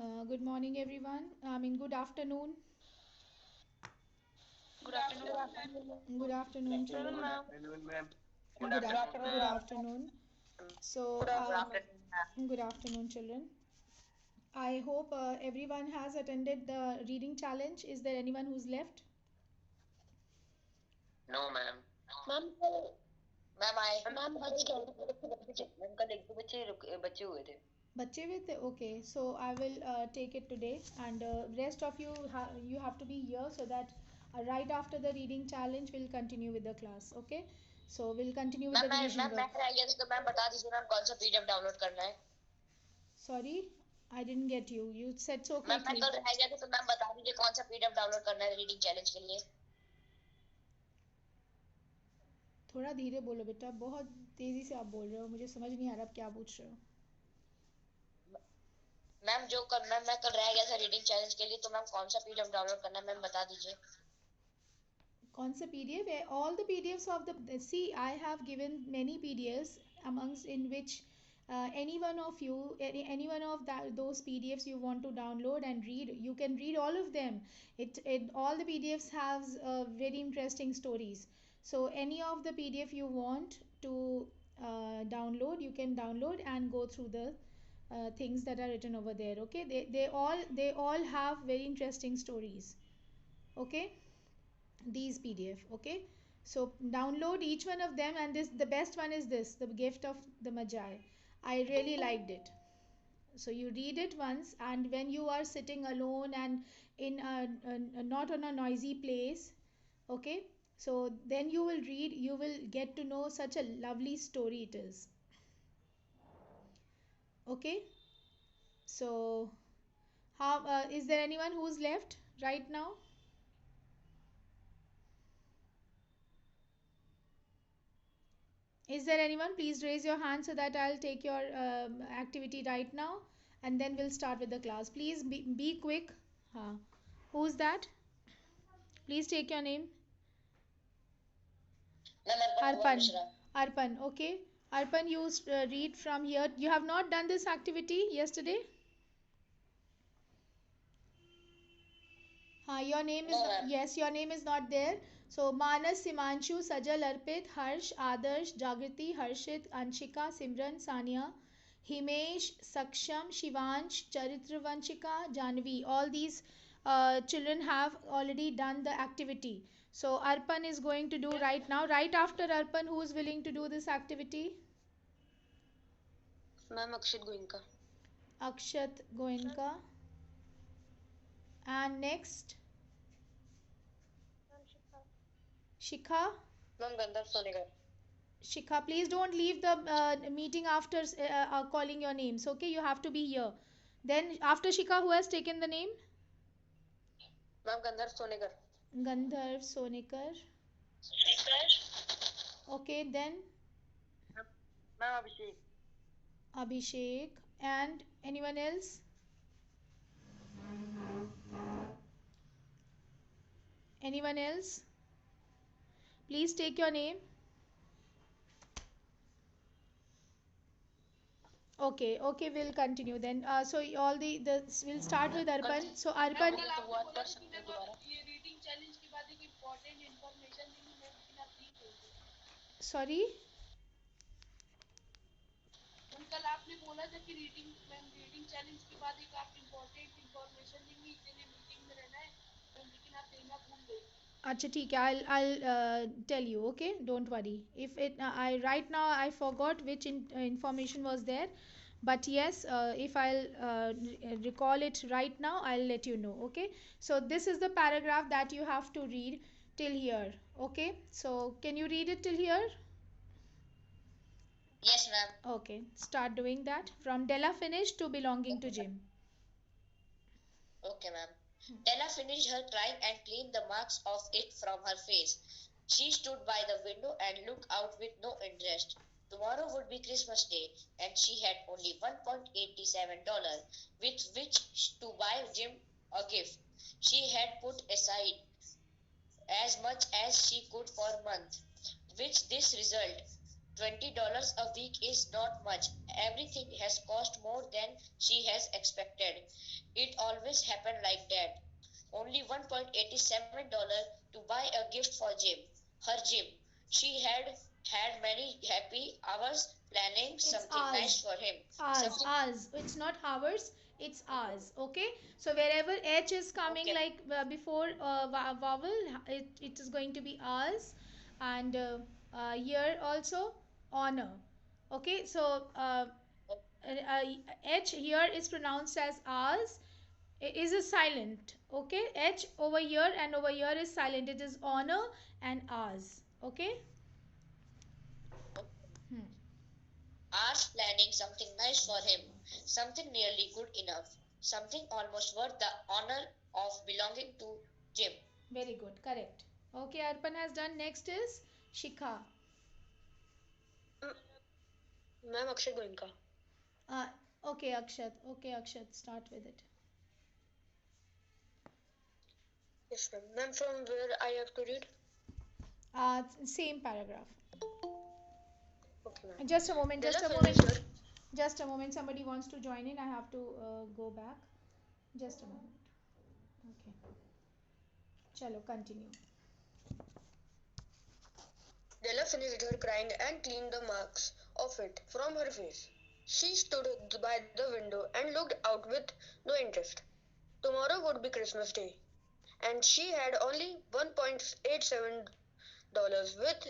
Good morning, everyone. Good afternoon. Good afternoon. Good afternoon, Good children. afternoon, ma'am. Good afternoon. So, good afternoon, children. I hope everyone has attended the reading challenge. Is there anyone who's left? No, ma'am. Ma'am कल ma'am I ma'am बच गए ma'am कल एक दो बच्चे हुए थे. बच्चे with okay. So I will take it today, and rest of you you have to be here so that right after the reading challenge we'll continue with the class. Okay. So we'll continue with the revision ma'am work. मैं रह गया था तो ma'am बता दीजिए ma'am कौन सा PDF download करना है. Sorry, I didn't get you. You said so ma'am मैं quickly. कल रह गया था तो मैम बता दीजिए कौन सा पीडीएफ डाउनलोड करना है रीडिंग चैलेंज के लिए. थोड़ा धीरे बोलो बेटा, बहुत तेज़ी से आप बोल रहे हो, मुझे समझ नहीं आ रहा आप क्या पूछ रहे हो. मैम मैं कल रह गया था रीडिंग चैलेंज के लिए तो मैम कौन सा पीडीएफ डाउनलोड करना है मैम बता दीजिए. कौन सा पीडीएफ है? All the PDFs of the see, I have given many PDFs amongst in which any one of you, any one of those PDFs you want to download and read, you can read all of them. It all the PDFs have very interesting stories. So any of the PDF you want to download, you can download and go through the things that are written over there. Okay, they all have very interesting stories. Okay, these PDF. Okay, so download each one of them, and this the best one is this, the gift of the Magi. I really liked it. So you read it once, and when you are sitting alone and in not on a noisy place, okay, so then you will read, you will get to know such a lovely story it is. Okay, so how is there anyone who's left right now? Is there anyone? Please raise your hand so that I'll take your activity right now, and then we'll start with the class. Please be quick. Who's that? Please take your name. Ma'am Arpan. Arpan, okay. Arpan, you read from here. You have not done this activity yesterday? Your name is No, ma'am. yes, your name is not there. So Manas, Simanshu, Sajal, Arpit, Harsh, Adarsh, Jagriti, Harshit, Anshika, Simran, Sania, Himesh, Saksham, Shivansh, Charitravanshika, Janvi. All these children have already done the activity. So Arpan is going to do right now. Right after Arpan, who is willing to do this activity? Ma'am Akshit Goenka Akshat Goenka. And next, Shikha. Ma'am Gandharv Sonekar Shikha, please don't leave the meeting after calling your names. Okay, you have to be here. Then after Shikha, who has taken the name? Ma'am Gandharv Sonekar Gandharv Sonekar. Okay, then ma'am Abhishek Abhishek. And anyone else? Anyone else? Please take your name. Okay, we'll continue then. So all the we'll start with Arpan. So Arpan, शुरुआत कर सकते हैं दोबारा. sorry. कल आपने बोला था कि रीडिंग चैलेंज के बाद एक आप इम्पोर्टेंट इंफॉर्मेशन देंगी, इतने मीटिंग में रहना है, लेकिन आप देना भूल गई. अच्छा ठीक है, I'll tell you. Okay, don't worry. If it I right now I forgot which information was there, but yes, if I'll recall it right now, I'll let you know. Okay, so this is the paragraph that you have to read till here. Okay, so can you read it till here? Yes, ma'am. Okay, start doing that from Della finished to belonging to Jim. Okay, ma'am. Della finished her crying and cleaned the marks of it from her face. She stood by the window and looked out with no interest. Tomorrow would be Christmas Day, and she had only $1.87 with which to buy Jim a gift. She had put aside as much as she could for a month. With this result, $20 a week is not much. Everything has cost more than she has expected. It always happened like that. Only $1.87 to buy a gift for Jim, her Jim. She had many happy hours planning It's something nice ours. for him. Ours. Something Ours. It's not ours. It's ours. Okay. So wherever H is coming, okay. like before vowel, it is going to be ours, and here also honor. Okay. So uh, H here is pronounced as ours. It is a silent. Okay. H over here and over here is silent. It is honor and ours. Okay. Hmm. Ours planning something nice for him, something nearly good enough, something almost worth the honor of belonging to Jim. Very good, correct. Okay, Arpan has done. Next is Shikha. Ma'am Akshay Goenka. Uh, okay, Akshat. Okay, Akshat, start with it. Yes, ma'am. Ma'am, from where I have to read? Same paragraph. Okay, ma'am. Just a moment, just Della a moment. finished her. Just a moment. Somebody wants to join in. I have to go back. Just a moment. Okay. Chalo, continue. Della finished her crying and cleaned the marks of it from her face. She stood by the window and looked out with no interest. Tomorrow would be Christmas Day, and she had only $1.87 with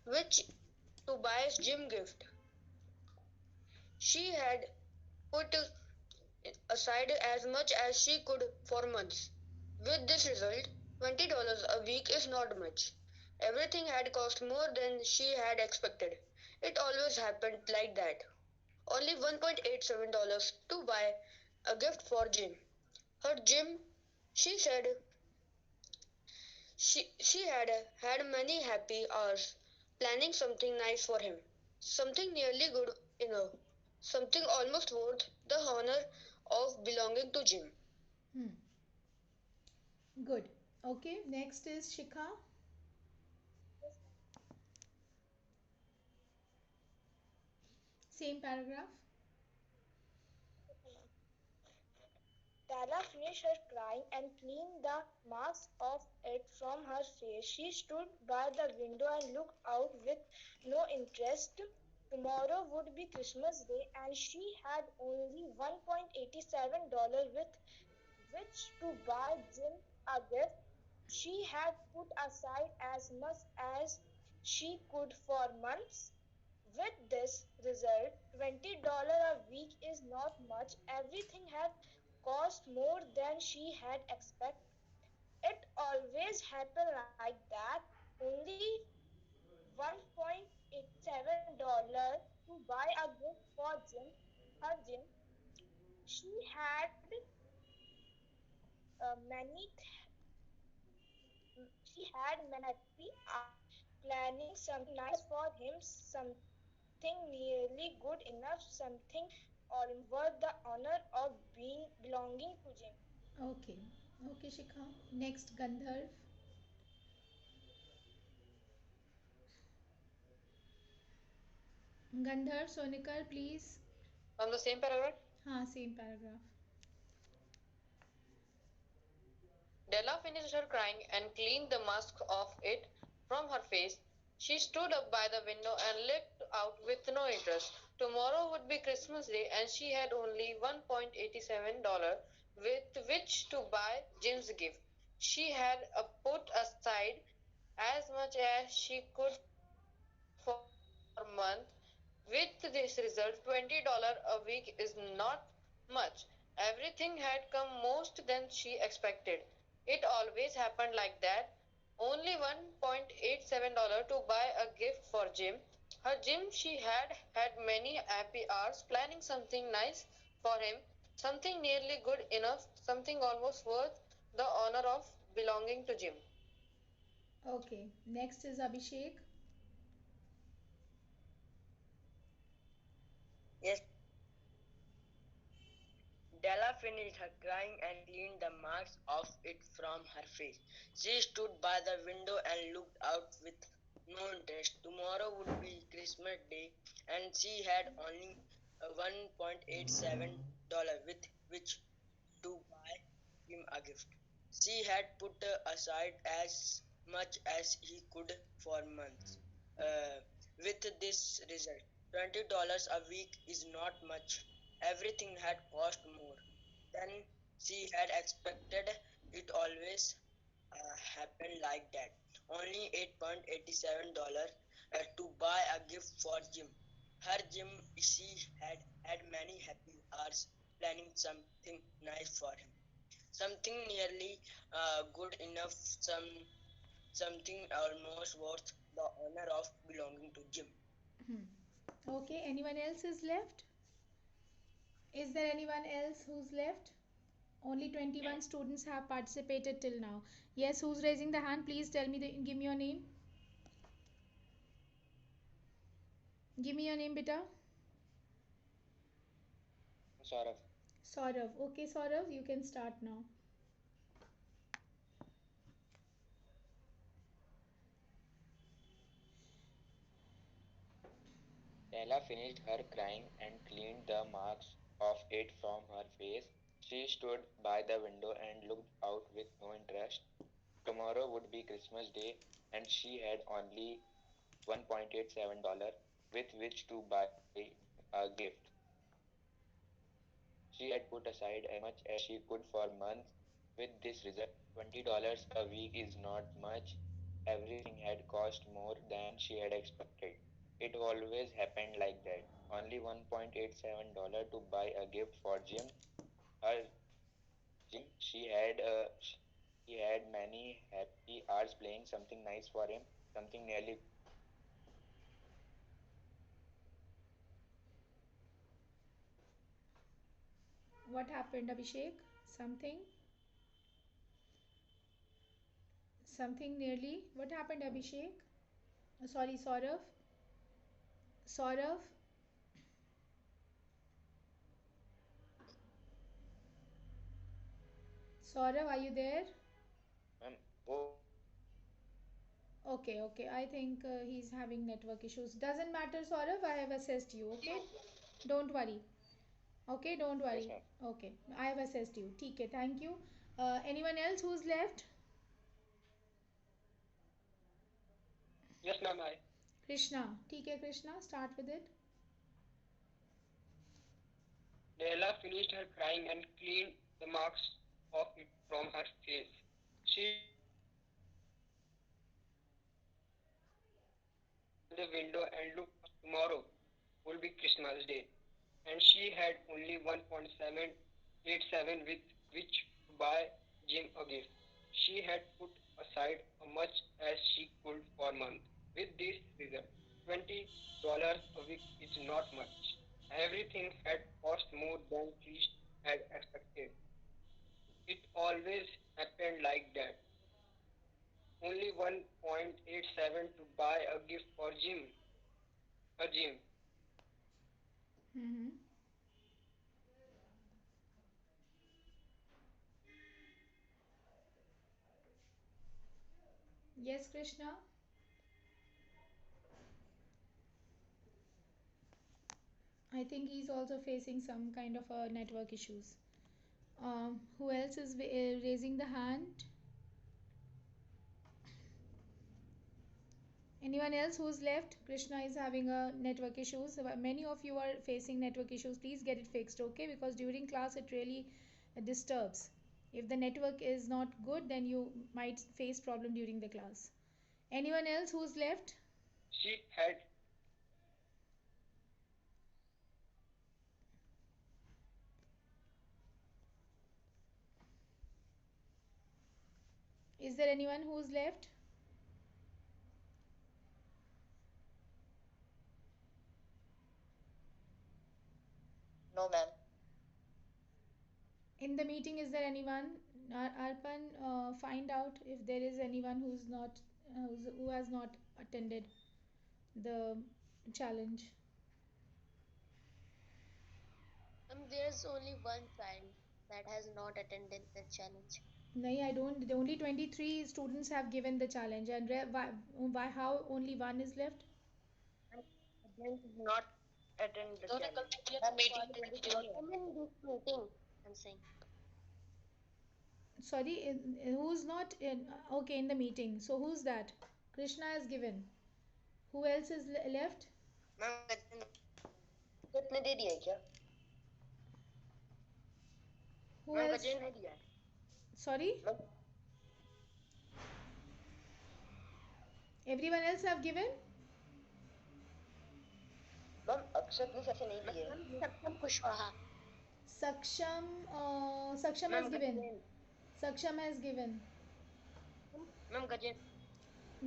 which to buy Jim gift. She had put aside as much as she could for months. With this result, $20 a week is not much. Everything had cost more than she had expected. It always happened like that. Only $1.87 to buy a gift for Jim. Her Jim, she said she had had many happy hours planning something nice for him. Something nearly good enough. Something almost worth the honor of belonging to Jim. Hmm. Good. Okay, next is Shikha. Same paragraph. Della finished her crying and cleaned the marks of it from her face. She stood by the window and looked out with no interest. Tomorrow would be Christmas Day, and she had only $1.87 with which to buy Jim a gift. She had put aside as much as she could for months. With this result, $20 a week is not much. Everything had cost more than she had expected. It always happened like that. Only $1.87 to buy a gift for Jim, her Jim. She had many she had many happy hours planning something nice for him, something nearly good enough, something almost worth the honor of being belonging to Jim. Okay. Okay, Shikha. Next, Gandharv. Gandharv, Sonikar, please. From the same paragraph, Same paragraph. Della finished her crying and cleaned the mask of it from her face. She stood up by the window and looked out with no interest. Tomorrow would be Christmas Day, and she had only $1.87 with which to buy Jim's gift. She had put aside as much as she could for month. With this result, $20 a week is not much. Everything had come most than she expected. It always happened like that. Only $1.87 to buy a gift for Jim. Her Jim, she had many happy hours planning something nice for him, something nearly good enough, something almost worth the honor of belonging to Jim. Okay. Next is Abhishek. Yes, Della finished her crying and cleaned the marks of it from her face. She stood by the window and looked out with no interest. Tomorrow would be Christmas Day, and she had only $1.87 with which to a gift. She had put aside as much as he could for months. Uh, with this result, $20 a week is not much. Everything had cost more than she had expected. It always happened like that. Only $8.87 to buy a gift for Jim. Her Jim, she had many happy hours planning something nice for him. Something nearly good enough, something almost worth the honor of belonging to Jim. Hmm. Okay, anyone else is left? Is there anyone else who's left? Only 21 students have participated till now. Yes, who's raising the hand? Please tell me give me your name. Give me your name, beta. Saurav. Saurav. Okay, Saurav, you can start now. Ella finished her crying and cleaned the marks of it from her face. She stood by the window and looked out with no interest. Tomorrow would be Christmas Day, and she had only $1.87 with which to buy Jim a gift. She had put aside as much as she could for months. With this result, $20 a week is not much. Everything had cost more than she had expected. It always happened like that. Only $1.87 to buy a gift for Jim. Her Jim. She had many happy hours playing something nice for him. Something nearly What happened, Abhishek? Something? Something nearly? What happened, Abhishek? Sorry, Saurav. Saurav? Saurav, are you there? ma'am. वो Okay, okay. I think he's having network issues. Doesn't matter, Saurav. I have assessed you, okay? Don't worry. Okay, don't yes worry. ma'am. Okay, I have assessed you. Okay, thank you. Anyone else who's left? Yes, ma'am. I. Krishna. Okay, Krishna, start with it. Leila finished her crying and cleaned the marks of it from her face. She stood by the window and looked. Tomorrow would be Christmas Day, and she had only 1.787 with which to buy Jim a gift. She had put aside as much as she could for a month. With this result, $20 a week is not much. Everything had cost more than she had expected. It always happened like that. Only 1.87 to buy a gift for Jim. Mm-hmm. Yes, Krishna. I think he's also facing some kind of a network issues. Who else is raising the hand? Anyone else who's left? Krishna is having a network issues. Many of you are facing network issues. Please get it fixed, okay? Because during class it really disturbs. If the network is not good, then you might face problem during the class. Anyone else who's left? She had Is there anyone who's left? No, ma'am. In the meeting, is there anyone? Arpan, find out if there is anyone who's not, who has not attended the challenge. There's only one child that has not attended the challenge. No, I don't. The only 23 students have given the challenge, and why how only one is left? And again, did not attend the उन्होंने कल challenge. तो किया मैं था meeting participate में किया नहीं I'm है। in this meeting, I'm saying. Sorry, who's not in? Okay, in the meeting. So who's that? Krishna has given. Who else is left? Ma'am Gajendra ने दे दिया है क्या? Who ma'am else? गजेंद्र ने दिया है. Sorry, ma'am everyone else have given. अक्षत ने सबसे नहीं दिए. सक्षम Kushwaha. Saksham has ma'am given. Gajendra. Saksham has given. Ma'am Gajendra.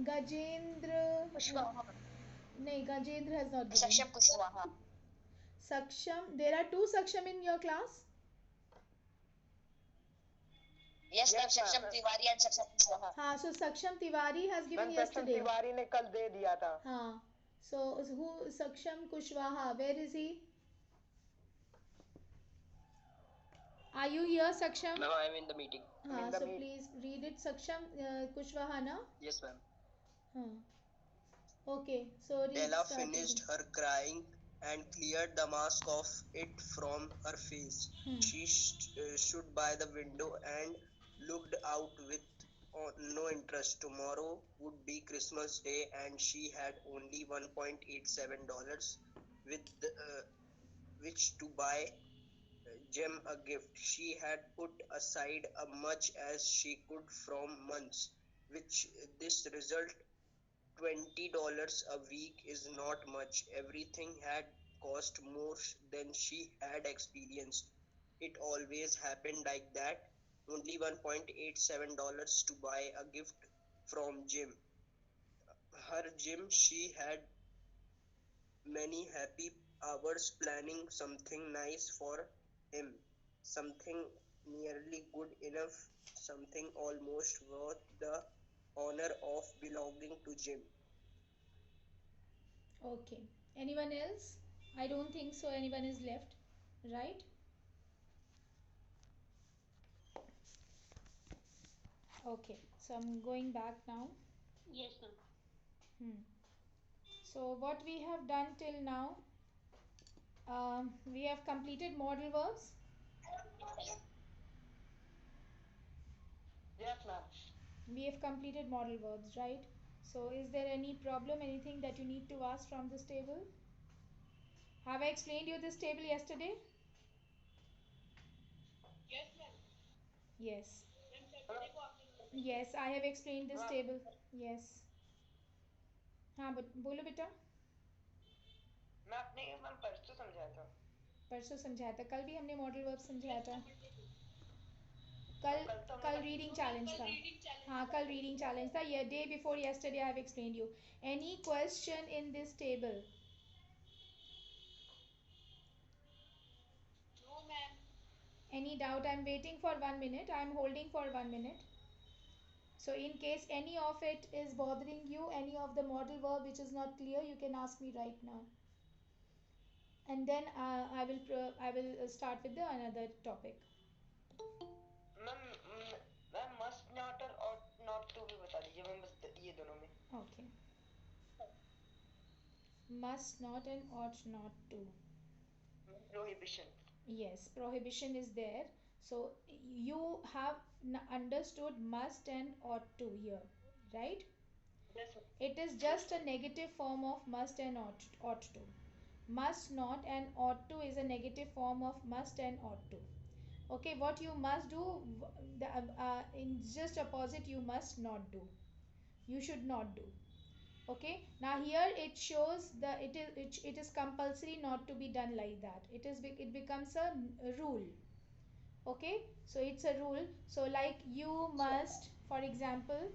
Gajendra. Kushwaha. No, Gajendra has not given. Saksham Kushwaha. Saksham. There are two Saksham in your class. Yes, ma'am. Yes, ma'am. Saksham Tiwari and Saksham Kushwaha. हाँ, so Saksham Tiwari has given ma'am सक्षम yesterday. Tiwari ने कल दे दिया था. हाँ, so who? Saksham Kushwaha. Where is he? Are you here, Saksham? Ma'am, I am in the meeting. हाँ, so please read it, Saksham Kushwaha, na? Yes, ma'am. हाँ. Okay, so read. Ella start finished reading. her crying and cleared the mask of it from her face. She stood by the window and looked out with no interest. Tomorrow would be Christmas Day and she had only $1.87 with which to buy Jem a gift. She had put aside as much as she could from months, which this result $20 a week is not much. Everything had cost more than she had experienced. It always happened like that. Only $1.87 to buy a gift from Jim. Her Jim, she had many happy hours planning something nice for him. Something nearly good enough, something almost worth the honor of belonging to Jim. Okay. Anyone else? I don't think so. Anyone is left, right? Okay. So I'm going back now. Yes, ma'am. So what we have done till now, we have completed modal verbs. Yes, ma'am. We have completed modal verbs, right? So is there any problem, anything that you need to ask from this table? Have I explained you this table yesterday? Yes, ma'am. Yes. Ma'am, Saturday को आपने Yes, I have explained this table. Yes. हाँ बोलो बेटा. मैं आपने ma'am परसों समझाया था. परसों समझाया था. कल भी हमने मॉडल वर्ब समझाया था. कल रीडिंग चैलेंज था. हाँ कल रीडिंग चैलेंज था. ये day before yesterday I have explained you. Any question in this table? No, ma'am. Any doubt? I am waiting for 1 minute. I am holding for 1 minute. So in case any of it is bothering you, any of the modal verb which is not clear, you can ask me right now. And then I will start with the another topic. Ma'am must not और not to भी बता दीजिए ma'am, बस ये दोनों में. Okay. Must not and ought not to. Prohibition. Yes, prohibition is there. So you have understood must and ought to here, right? Yes, ma'am. It is just a negative form of must and ought to. Must not and ought to is a negative form of must and ought to. Okay, what you must do, in just opposite you must not do. You should not do. Okay, now here it shows the it is compulsory not to be done like that. It becomes a rule. Okay, so it's a rule. So like you must, for example,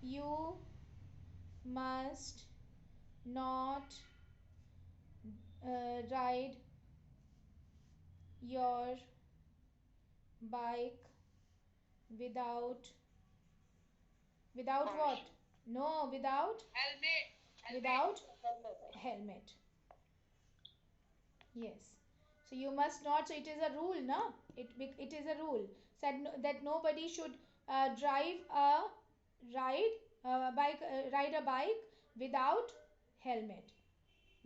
you must not ride your bike without what? No, without Helmet. helmet. Yes. So you must not. So it is a rule, no? It is a rule said that nobody should drive a ride a bike without helmet.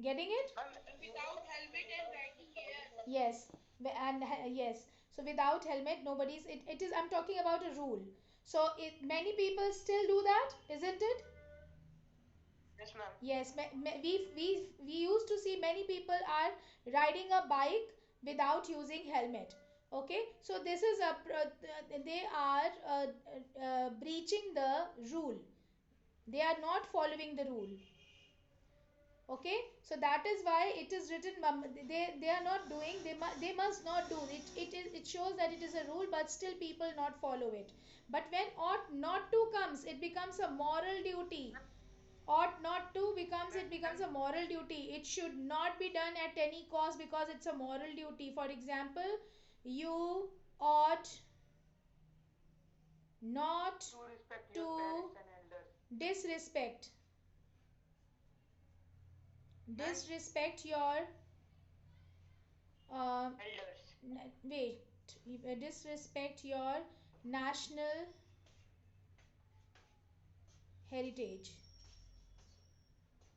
Getting it? Without helmet and riding gear. Yes. And yes. So without helmet, nobody's. It is. I'm talking about a rule. So many people still do that, isn't it? Yes, ma'am. Yes, we used to see many people are riding a bike without using helmet. Okay, so this is they are breaching the rule. They are not following the rule. Okay, so that is why it is written. They are not doing. They must not do it. It shows that it is a rule, but still people not follow it. But when ought not to comes, it becomes a moral duty. Ought not to becomes, it becomes a moral duty. It should not be done at any cost because it's a moral duty. For example, you ought not To respect your to parents and elders. disrespect And disrespect your uh, elders. wait, disrespect your national heritage.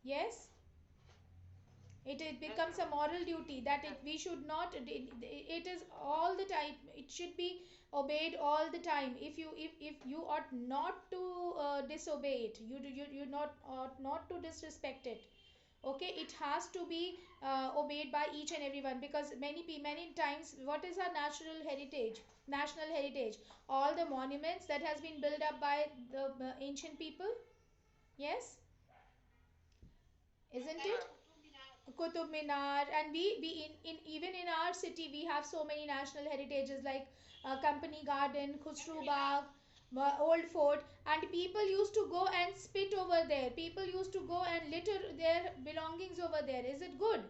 Yes, it Yes, becomes a ma'am. moral duty that Yes. we should not, it is all the time, it should be obeyed all the time. If you ought not to disobey it, you not ought not to disrespect it. Okay, it has to be obeyed by each and everyone, because many times, what is our national heritage? All the monuments that has been built up by the ancient people. Yes, Yes, isn't it? ma'am. Qutub Minar, and we in even in our city we have so many national heritages like Company Garden, Khusru Bagh, Old Fort, and people used to go and spit over there. People used to go and litter their belongings over there. Is it good?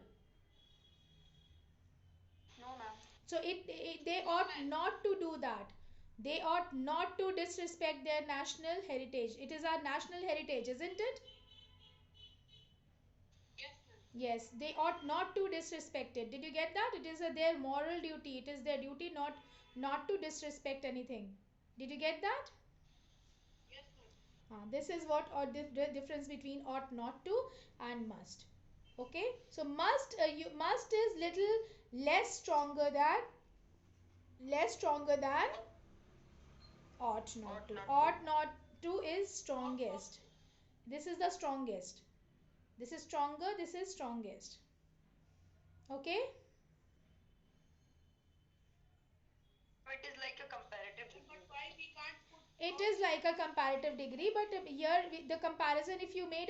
No, ma'am. So they ought not to do that. They ought not to disrespect their national heritage. It is our national heritage, isn't it? Yes, they ought not to disrespect it. Did you get that? It is their moral duty. It is their duty not to disrespect anything. Did you get that? This is what or the difference between ought not to and must. Okay, so must is little less stronger than ought not to. Ought not to is strongest. This is the strongest. This is stronger. This is strongest. Okay. It is like a comparative degree. It is like a comparative degree, but here the comparison, if you made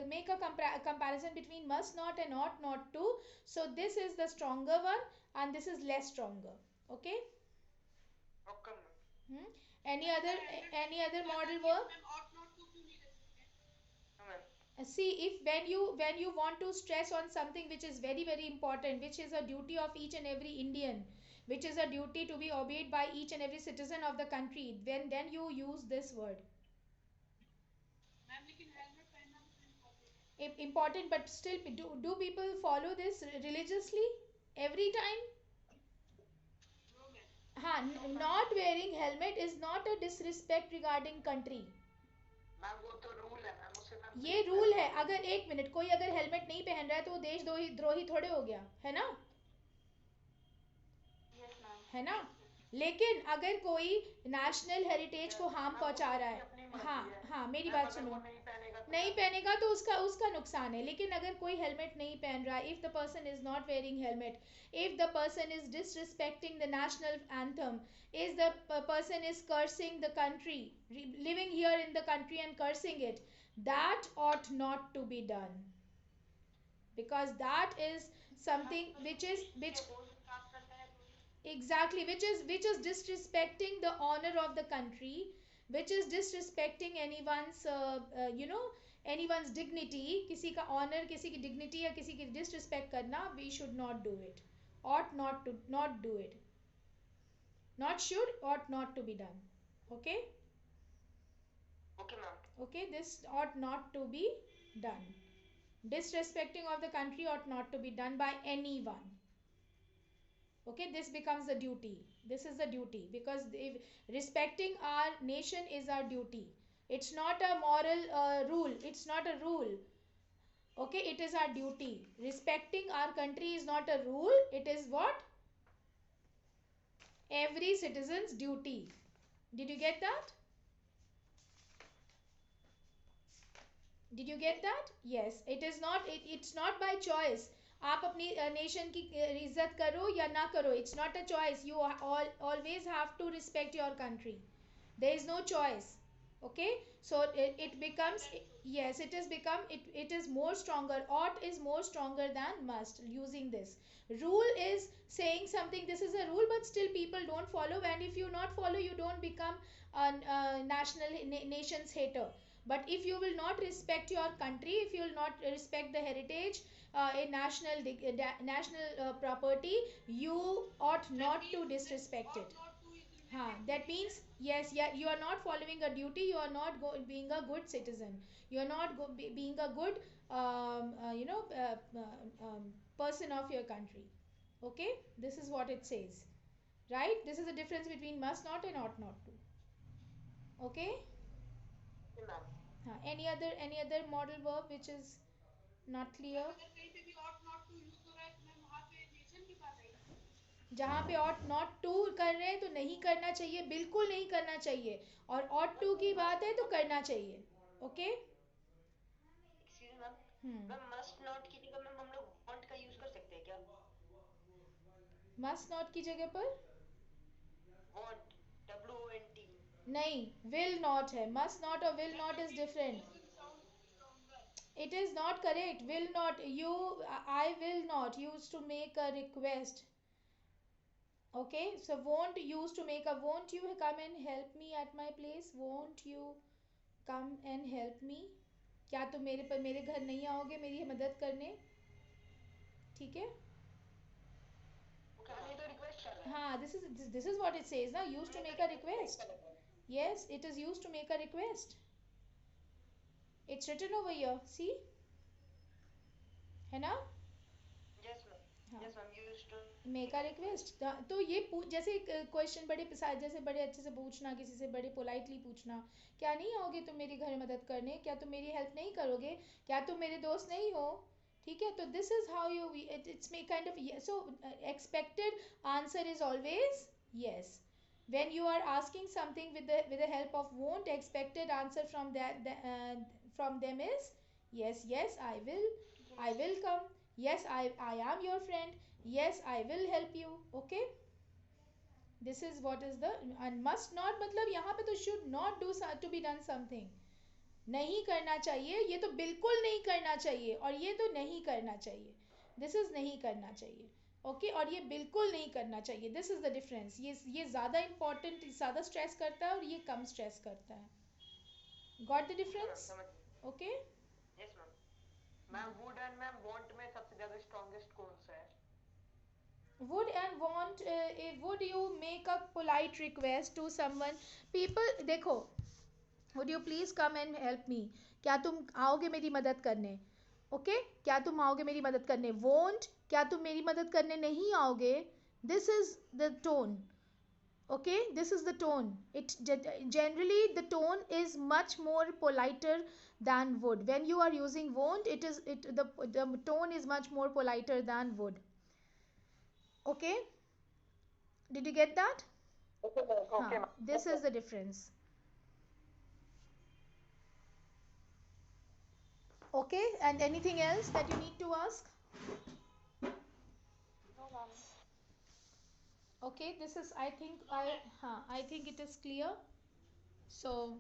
make a comparison between must not and ought not to, so this is the stronger one and this is less stronger. Okay. Okay, ma'am. Hmm? Any other model work? No, ma'am. See, if when you want to stress on something which is very very important, which is a duty of each and every Indian, which is a duty to be obeyed by each and every citizen of the country, then you use this word. Important, but still, do people follow this religiously every time? हाँ, not wearing helmet is not a disrespect regarding country. Ma'am वो तो rule है ma'am, उसे ma'am ये rule है, अगर एक minute कोई अगर हेलमेट नहीं पहन रहा है तो वो देशद्रोही थोड़े हो गया है ना? है ना? लेकिन अगर कोई नेशनल हेरिटेज को हार्म पहुंचा रहा है, हाँ हाँ मेरी बात सुनो, नहीं पहनेगा तो उसका उसका नुकसान है, लेकिन अगर कोई हेलमेट नहीं पहन रहा है, if the person is not wearing helmet, if the person is disrespecting the national anthem, is the person is cursing the country, living here in the country and cursing it, that ought not to be done, because that is something which exactly, which is disrespecting the honor of the country, which is disrespecting anyone's anyone's dignity. किसी का honor, किसी की dignity या किसी की disrespect करना, we should not do it. Ought not to not do it. Not should, ought not to be done. Okay. Okay, ma'am. Okay, this ought not to be done. Disrespecting of the country ought not to be done by anyone. Okay, this becomes a duty. This is a duty, because if respecting our nation is our duty. It's not a moral rule. It's not a rule. Okay, it is our duty. Respecting our country is not a rule. It is what? every citizen's duty. Did you get that? Did you get that? Yes. It's not by choice. आप अपनी nation की इज्जत करो या ना करो. It's not a choice. You always have to respect your country. There is no choice. Okay, so it becomes, yes, it is more stronger. Ought is more stronger than must using this. Rule is saying something, this is a rule, but still people don't follow, and if you not follow, you don't become a nation's hater. But if you will not respect your country, if you will not respect the heritage, a national property, you ought not to disrespect it. That means, yes, yeah, you are not following a duty, you are not being a good citizen, you are not being a good person of your country. Okay, this is what it says, right? This is the difference between must not and ought not to. Okay. Okay, ma'am. Any other model verb which is not clear? Ma'am अगर कहीं पे भी ought not to use हो रहा है तो ma'am वहाँ पे नेशन की बात आएगी. जहाँ पे ought not to कर रहे हैं तो नहीं करना चाहिए, बिल्कुल नहीं करना चाहिए. और ought to की बात है तो करना चाहिए. Okay. Excuse ma'am. Ma'am must not की जगह मैम हम लोग वांट का यूज कर सकते हैं क्या? मस्ट नॉट की जगह पर वांट, WONT. नहीं, will not है. must not और will not is different. This will sound stronger. It is not correct. Will not, you, I will not used to make a request. Okay, so won't used to make a, won't you come and help me at my place, won't you come and help me. क्या तुम मेरे घर नहीं आओगे मेरी मदद करने. ठीक है. ओके, ये तो रिक्वेस्ट कर रहा है. हाँ, this is what it says ना, used to make a request. Yes, it is used to make a request. It's written over here, see, है ना. Yes ma'am. हाँ, yes ma'am, used to make a request. तो ये जैसे question जैसे बड़े अच्छे से पूछना, किसी से बड़े पोलाइटली पूछना, क्या नहीं आओगे तुम मेरी घर मदद करने, क्या तुम मेरी हेल्प नहीं करोगे, क्या तुम मेरे दोस्त नहीं हो. ठीक है, तो this is how you, it's may kind of, so expected answer is always yes. When you are asking something with the help of won't, expected answer from from them is yes, yes, I will come. Yes, I am your friend. Yes, I will help you. Okay. This is what is the, and must not मतलब यहाँ पे तो should not do to be done something. नहीं करना चाहिए, ये तो बिल्कुल नहीं करना चाहिए, और ये तो नहीं करना चाहिए. This is नहीं करना चाहिए. ओके, और ये बिल्कुल नहीं करना चाहिए. This is the difference. ये ज़्यादा इंपॉर्टेंट, ज़्यादा स्ट्रेस करता है और ये कम स्ट्रेस करता है. Got the difference. Okay. Yes ma'am. Ma'am would and ma'am want में सबसे ज्यादा स्ट्रॉन्गेस्ट कौन सा है? Would and want, would you make a polite request to someone? People, देखो, would you please come and help me, क्या तुम आओगे मेरी मदद करने. ओके, क्या तुम आओगे मेरी मदद करने. won't, क्या तुम मेरी मदद करने नहीं आओगे. This is the tone. Okay, this is the tone. It generally, the tone is much more politer than would. When you are using won't, the tone is much more politer than would. Okay, did you get that? Okay, ma'am. Okay, ma'am. This is the difference. Okay, and anything else that you need to ask? No, ma'am. Okay, this is, I think it is clear. So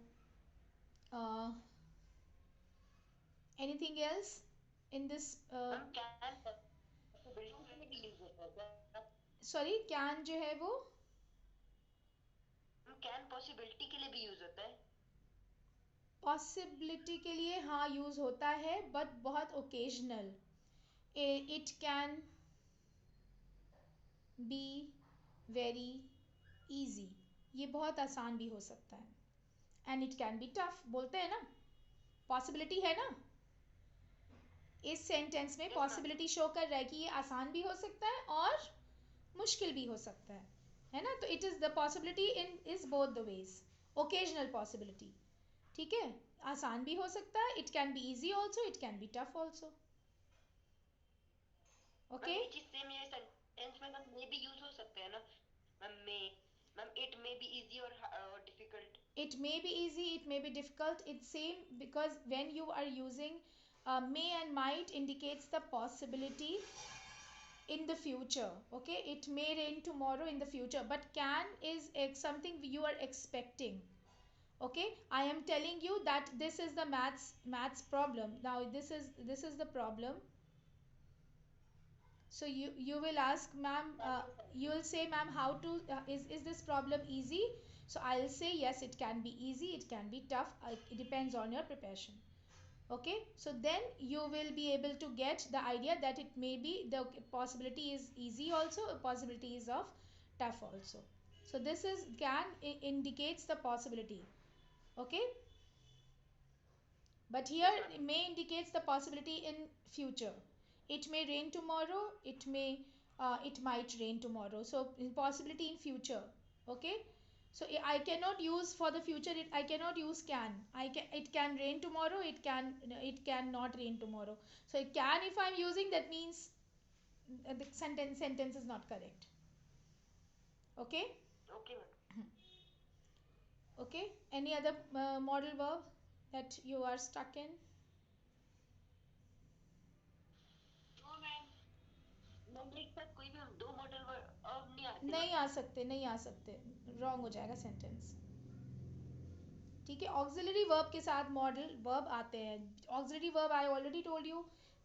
anything else in this ma'am can possibility में भी use होता है क्या? sorry, can जो है वो ma'am can possibility के लिए भी यूज होता है? पॉसिबिलिटी के लिए हाँ यूज़ होता है, बट बहुत occasional. It can be very easy, ये बहुत आसान भी हो सकता है. And it can be tough, बोलते हैं ना, पॉसिबिलिटी है ना. इस सेंटेंस में पॉसिबिलिटी शो कर रहा है कि ये आसान भी हो सकता है और मुश्किल भी हो सकता है ना. तो it is the possibility in is both the ways. Occasional possibility, ठीक है, आसान भी हो सकता है. It can be easy also, it can be tough also. Okay, same ये सेंटेंस में मैम मे भी यूज हो सकते हैं ना ma'am. May Ma'am, it may be easy or difficult. It may be easy, it may be difficult. It's same because when you are using may and might indicates the possibility in the future. Okay, it may rain tomorrow in the future, but can is something you are expecting. Okay, I am telling you that this is the maths problem. Now this is the problem. So you will ask ma'am, you will say ma'am, how to is this problem easy? So I'll say yes, it can be easy, it can be tough, it depends on your preparation. Okay, so then you will be able to get the idea that it may be the possibility is easy also, a possibility is of tough also. So this is can indicates the possibility. Okay, but here may indicates the possibility in future. It may rain tomorrow, it might rain tomorrow. So possibility in future. Okay, so I cannot use for the future, I cannot use can. It can rain tomorrow, it can not rain tomorrow. So it can, if I'm using, that means the sentence is not correct. Okay. Okay, ma'am. Okay, any other model verb that you are stuck in? No ma'am. Ma'am एक साथ कोई भी हम दो model अब नहीं आते नहीं ना। आ सकते, नहीं आ सकते, रॉन्ग हो जाएगा सेंटेंस। ठीक है, ऑक्सिलरी वर्ब के साथ मॉडल वर्ब आते हैं। Auxiliary verb I already told you,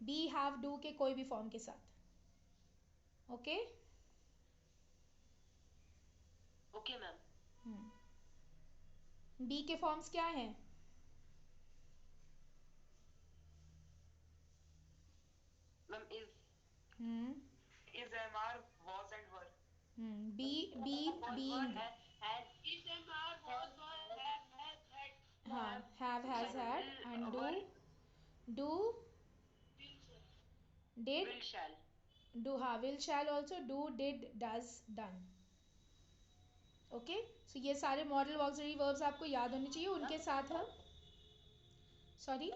be have do के कोई भी फॉर्म के साथ। ओके। Okay ma'am. बी के फॉर्म्स क्या हैं? Ma'am is am are was and were। Be being. has is am are was were have had. हाँ, have has had and do do will sir. Did will shall। Do, हाँ, will shall also, do did does done. Okay, so ये सारे model auxiliary verbs आपको याद होने चाहिए, उनके साथ हम सॉरी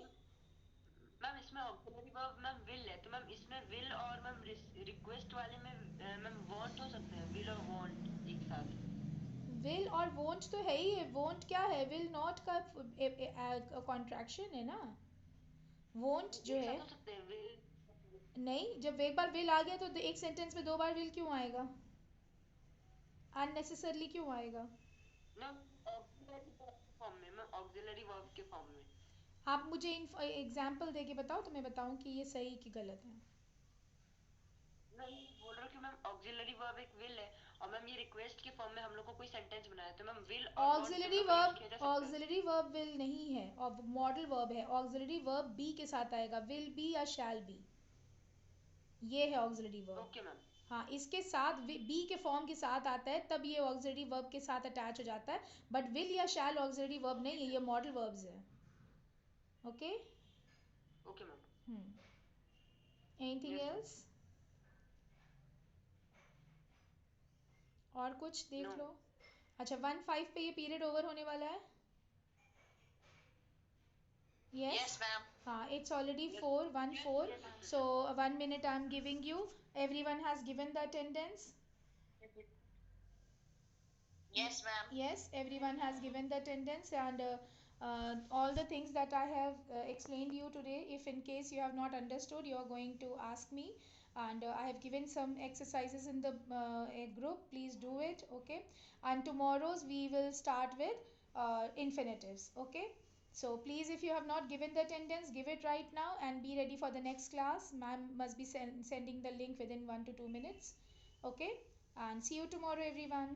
मैम इसमें ऑक्सिलरी वर्ब मैम विल है, तो मैम इसमें विल और मैम रिक्वेस्ट वाले में मैम वांट हो सकते हैं, विल और वांट एक साथ। विल और वोंट तो है ही है। वोंट क्या है? विल नॉट का कॉन्ट्रैक्शन है ना। वोंट जो एक है, साथ हो सकते हैं विल। नहीं, जब एक बार विल आ गया तो एक सेंटेंस में दो बार विल क्यों आएगा? अननेसेसरली क्यों आएगा? मैम ऑक्सिलरी वर्ब के फॉर्म में, मैम ऑक्सिलरी वर्ब के फॉर्म में। आप मुझे एग्जाम्पल दे के बताओ तो मैं बताऊं कि ये सही कि गलत है। मैं बोल रहा हूँ कि मैम ऑक्सिलरी वर्ब एक विल है, और मैम ये रिक्वेस्ट के फॉर्म में हम लोग को कोई सेंटेंस बनाया है, तो मैम विल और वांट ऑक्सिलरी दोनों का यूज किया जा वर्ब, सकता है। ऑक्सिलरी वर्ब विल नहीं है और मॉडल वर्ब है। ऑक्सिलरी वर्ब बी के साथ आएगा, विल बी या शैल बी, ये है ऑक्सिलरी वर्ब। Okay ma'am. हाँ, इसके साथ बी के फॉर्म के साथ आता है तब ये ऑक्सिलरी वर्ब के साथ अटैच हो जाता है, बट विल या शैल ऑक्सिलरी वर्ब नहीं है, ये मॉडल वर्ब्स है। Okay. Okay ma'am. Anything Yes, else? और कुछ देख No. लो। अच्छा, 1-5 पे ये पीरियड ओवर होने वाला है। Yes, ma'am. हाँ, it's already 4:14, so 1 minute I'm giving you. Everyone has given the attendance? Yes, ma'am. Yes, everyone has given the attendance, and all the things that I have explained you today, if in case you have not understood, you are going to ask me, and I have given some exercises in the group. Please do it, okay? And tomorrow's we will start with infinitives, okay? So please, if you have not given the attendance, give it right now and be ready for the next class. Ma'am must be sending the link within 1 to 2 minutes, okay? And see you tomorrow, everyone.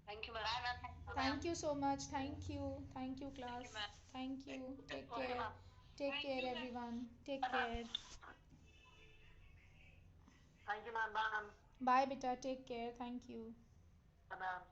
Thank you, ma'am. Bye, ma'am. Thank you so much. Thank you. Thank you, class. Thank you, ma'am. Thank you. Take Okay, care. ma'am. Take Thank care, you, ma'am. everyone. Take care. Thank you, ma'am. Bye, beta. Take care. Thank you. Bye, ma'am.